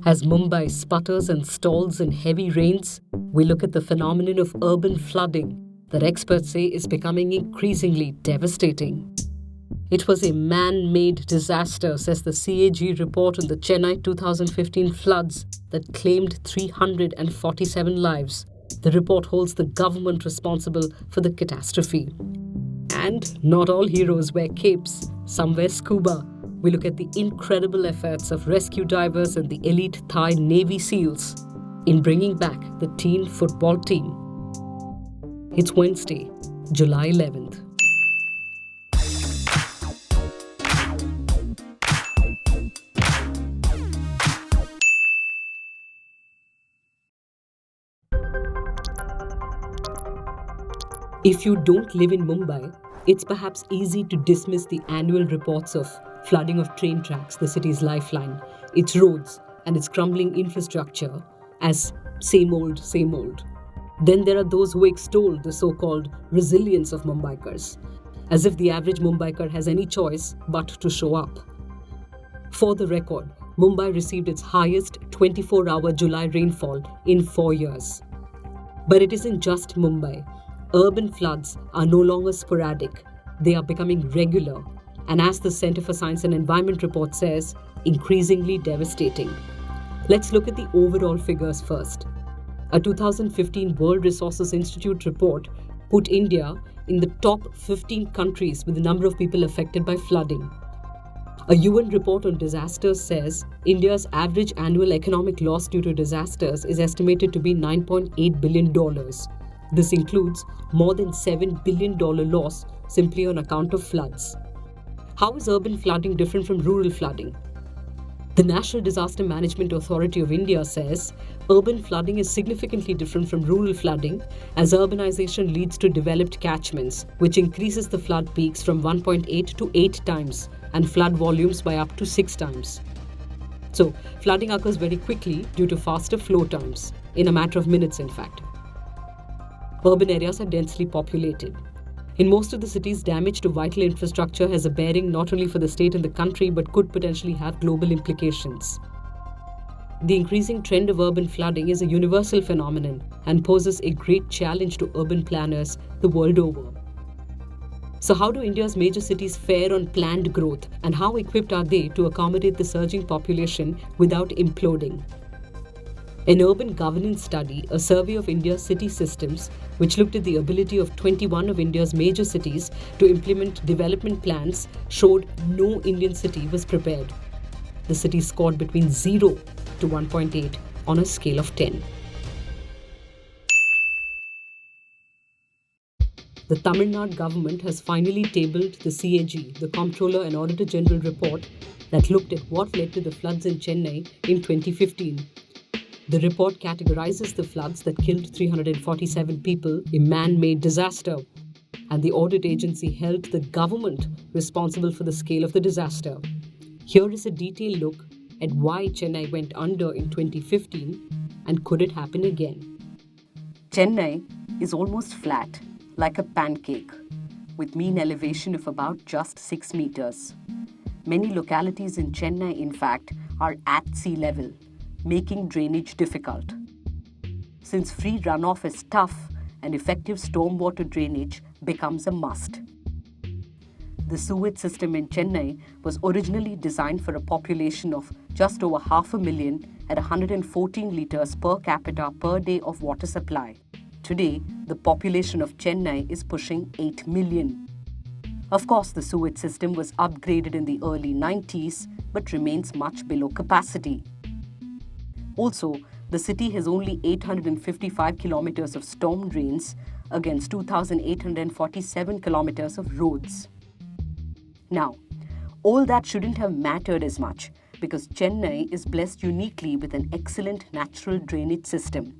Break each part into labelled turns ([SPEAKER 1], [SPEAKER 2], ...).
[SPEAKER 1] As Mumbai sputters and stalls in heavy rains, we look at the phenomenon of urban flooding that experts say is becoming increasingly devastating. It was a man-made disaster, says the CAG report on the Chennai 2015 floods that claimed 347 lives. The report holds the government responsible for the catastrophe. And not all heroes wear capes. Some wear scuba. We look at the incredible efforts of rescue divers and the elite Thai Navy SEALs in bringing back the teen football team. It's Wednesday, July 11th. If you don't live in Mumbai, it's perhaps easy to dismiss the annual reports of flooding of train tracks, the city's lifeline, its roads, and its crumbling infrastructure as same old, same old. Then there are those who extol the so-called resilience of Mumbaikars, as if the average Mumbaikar has any choice but to show up. For the record, Mumbai received its highest 24-hour July rainfall in 4 years. But it isn't just Mumbai. Urban floods are no longer sporadic. They are becoming regular. And as the Centre for Science and Environment report says, increasingly devastating. Let's look at the overall figures first. A 2015 World Resources Institute report put India in the top 15 countries with the number of people affected by flooding. A UN report on disasters says India's average annual economic loss due to disasters is estimated to be $9.8 billion. This includes more than $7 billion loss simply on account of floods. How is urban flooding different from rural flooding? The National Disaster Management Authority of India says urban flooding is significantly different from rural flooding as urbanization leads to developed catchments, which increases the flood peaks from 1.8 to 8 times and flood volumes by up to 6 times. So, flooding occurs very quickly due to faster flow times, in a matter of minutes in fact. Urban areas are densely populated. In most of the cities, damage to vital infrastructure has a bearing not only for the state and the country but could potentially have global implications. The increasing trend of urban flooding is a universal phenomenon and poses a great challenge to urban planners the world over. So how do India's major cities fare on planned growth and how equipped are they to accommodate the surging population without imploding? An urban governance study, a survey of India's city systems, which looked at the ability of 21 of India's major cities to implement development plans, showed no Indian city was prepared. The cities scored between 0 to 1.8 on a scale of 10. The Tamil Nadu government has finally tabled the CAG, the Comptroller and Auditor General report that looked at what led to the floods in Chennai in 2015. The report categorizes the floods that killed 347 people, a man-made disaster, and the audit agency held the government responsible for the scale of the disaster. Here is a detailed look at why Chennai went under in 2015 and could it happen again. Chennai is almost flat, like a pancake, with mean elevation of about just 6 meters. Many localities in Chennai, in fact, are at sea level, making drainage difficult. Since free runoff is tough, and effective stormwater drainage becomes a must. The sewage system in Chennai was originally designed for a population of just over 500,000 at 114 litres per capita per day of water supply. Today, the population of Chennai is pushing 8 million. Of course, the sewage system was upgraded in the early 90s, but remains much below capacity. Also, the city has only 855 kilometers of storm drains against 2,847 kilometers of roads. Now, all that shouldn't have mattered as much because Chennai is blessed uniquely with an excellent natural drainage system.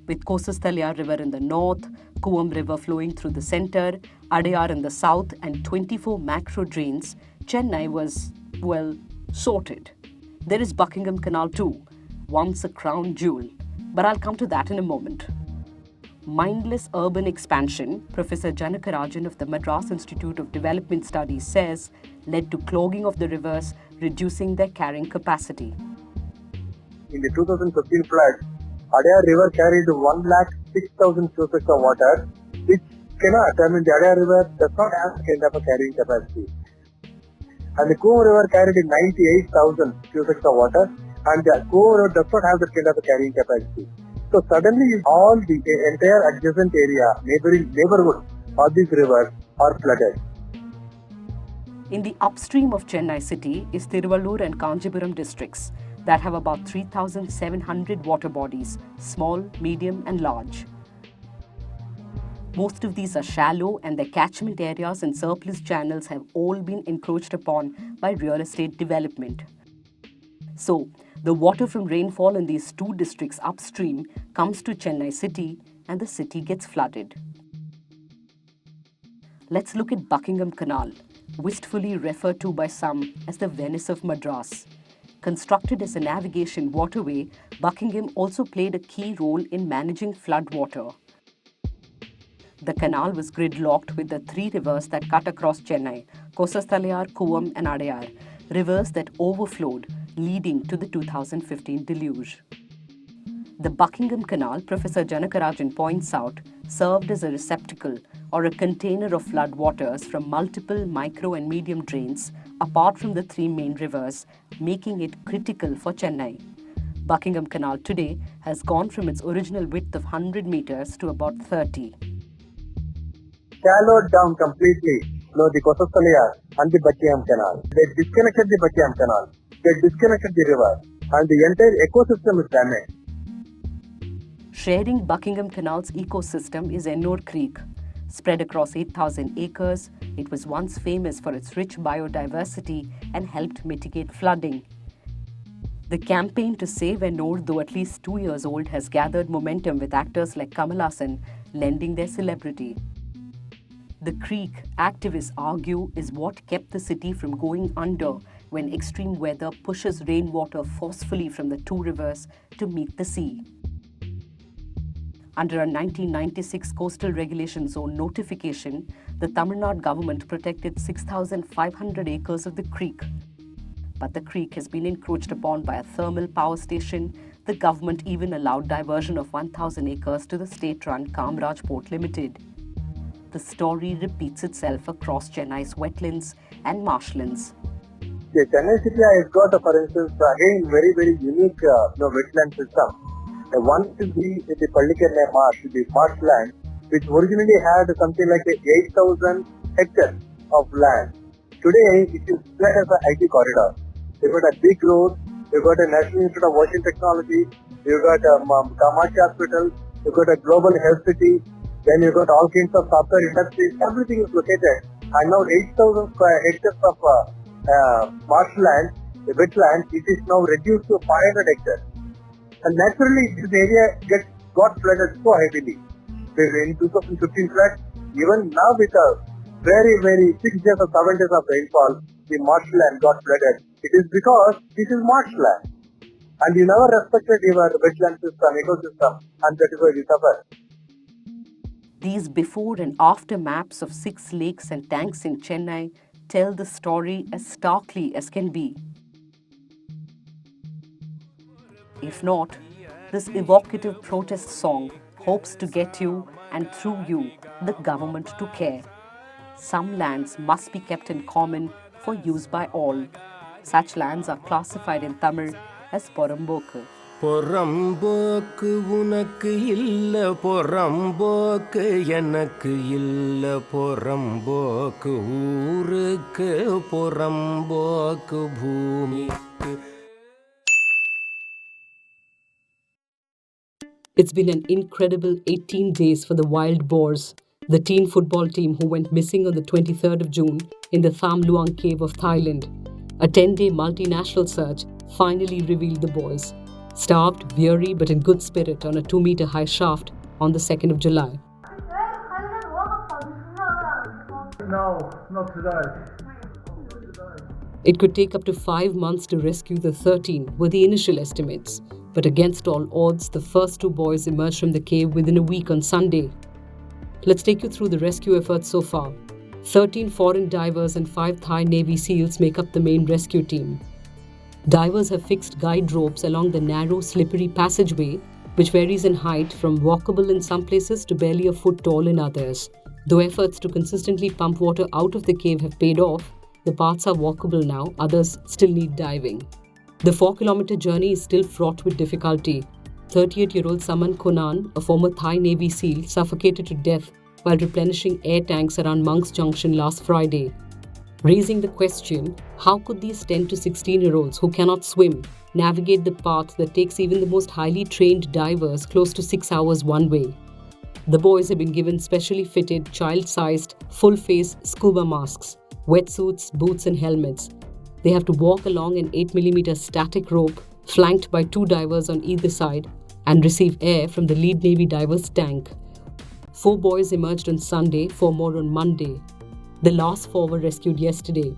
[SPEAKER 1] With Kosasthalya River in the north, Kuam River flowing through the center, Adayar in the south and 24 macro drains, Chennai was, well, sorted. There is Buckingham Canal too, once a crown jewel, but I'll come to that in a moment. Mindless urban expansion, Professor Janakarajan of the Madras Institute of Development Studies says, led to clogging of the rivers, reducing their carrying capacity.
[SPEAKER 2] in the 2015 flood, Adayar River carried 1,06,000 cubics of water, which cannot, the Adayar River does not have kind of a carrying capacity. And the Kuvam River carried 98,000 cubics of water, and the Kuvam River does not have that kind of a carrying capacity. So suddenly all the entire adjacent area, neighborhood of these rivers are flooded.
[SPEAKER 1] In the upstream of Chennai city is Tiruvallur and Kanjipuram districts that have about 3,700 water bodies, small, medium and large. Most of these are shallow and their catchment areas and surplus channels have all been encroached upon by real estate development. So, the water from rainfall in these two districts upstream comes to Chennai city and the city gets flooded. Let's look at Buckingham Canal, wistfully referred to by some as the Venice of Madras. Constructed as a navigation waterway, Buckingham also played a key role in managing flood water. The canal was gridlocked with the three rivers that cut across Chennai, Kosastalayar, Kuvam and Adayar, rivers that overflowed, leading to the 2015 deluge. The Buckingham Canal, Professor Janakarajan points out, served as a receptacle or a container of flood waters from multiple micro and medium drains apart from the three main rivers, making it critical for Chennai. Buckingham Canal today has gone from its original width of 100 meters to about 30.
[SPEAKER 2] Shallowed down completely, the Kosastalayar and the Buckingham Canal. They disconnected the Buckingham Canal. They disconnected the river, and the entire ecosystem is damaged.
[SPEAKER 1] Sharing Buckingham Canal's ecosystem is Ennore Creek. Spread across 8,000 acres, it was once famous for its rich biodiversity and helped mitigate flooding. The campaign to save Ennore, though at least 2 years old, has gathered momentum with actors like Kamal Haasan lending their celebrity. The creek, activists argue, is what kept the city from going under when extreme weather pushes rainwater forcefully from the two rivers to meet the sea. Under a 1996 Coastal Regulation Zone notification, the Tamil Nadu government protected 6,500 acres of the creek. But the creek has been encroached upon by a thermal power station. The government even allowed diversion of 1,000 acres to the state-run Kamraj Port Limited. The story repeats itself across Chennai's wetlands and marshlands.
[SPEAKER 2] The Chennai city has got, for instance, again very unique wetland system. One is the Pallikernai marsh, the marshland, which originally had something like 8,000 hectares of land. Today, it is spread as an IT corridor. You've got a big road, you've got a National Institute of Ocean Technology, you've got a Kamachi Hospital, you've got a global health city, then you've got all kinds of software industries, everything is located. And now 8,000 square hectares of marshland, wetland, it is now reduced to 500 hectares. And naturally, this area got flooded so heavily. In 2015 flood, even now with a very 6 days or 7 days of rainfall, the marshland got flooded. It is because this is marshland. And you never respected your wetland system, ecosystem, and that is why we suffer.
[SPEAKER 1] These before and after maps of 6 lakes and tanks in Chennai tell the story as starkly as can be. If not, this evocative protest song hopes to get you and through you, the government to care. Some lands must be kept in common for use by all. Such lands are classified in Tamil as Porambokku.
[SPEAKER 3] பொறம்போக்கு உனக்கு இல்ல பொறம்போக்கு எனக்கு இல்ல பொறம்போக்கு ஊருக்கு பொறம்போக்கு பூமிக்கு.
[SPEAKER 1] It's been an incredible 18 days for the Wild Boars, the teen football team who went missing on the 23rd of June in the Tham Luang cave of Thailand. A 10-day multinational search finally revealed the boys, starved, weary but in good spirit on a 2-meter high shaft on the 2nd of July.
[SPEAKER 2] No, not today.
[SPEAKER 1] It could take up to 5 months to rescue the 13, were the initial estimates. But against all odds, the first 2 boys emerged from the cave within a week on Sunday. Let's take you through the rescue efforts so far. 13 foreign divers and 5 Thai Navy SEALs make up the main rescue team. Divers have fixed guide ropes along the narrow, slippery passageway, which varies in height from walkable in some places to barely a foot tall in others. Though efforts to consistently pump water out of the cave have paid off, the paths are walkable now, others still need diving. The 4-kilometer journey is still fraught with difficulty. 38-year-old Saman Konan, a former Thai Navy SEAL, suffocated to death while replenishing air tanks around Monk's Junction last Friday, raising the question, how could these 10 to 16-year-olds who cannot swim navigate the path that takes even the most highly trained divers close to 6 hours one way? The boys have been given specially fitted, child-sized, full-face scuba masks, wetsuits, boots and helmets. They have to walk along an 8mm static rope flanked by 2 divers on either side and receive air from the lead Navy diver's tank. 4 boys emerged on Sunday, 4 more on Monday. The last 4 were rescued yesterday.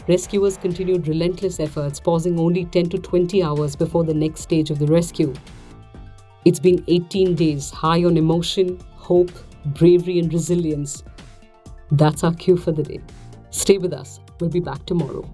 [SPEAKER 1] Rescuers continued relentless efforts, pausing only 10 to 20 hours before the next stage of the rescue. It's been 18 days, high on emotion, hope, bravery and resilience. That's our cue for the day. Stay with us. We'll be back tomorrow.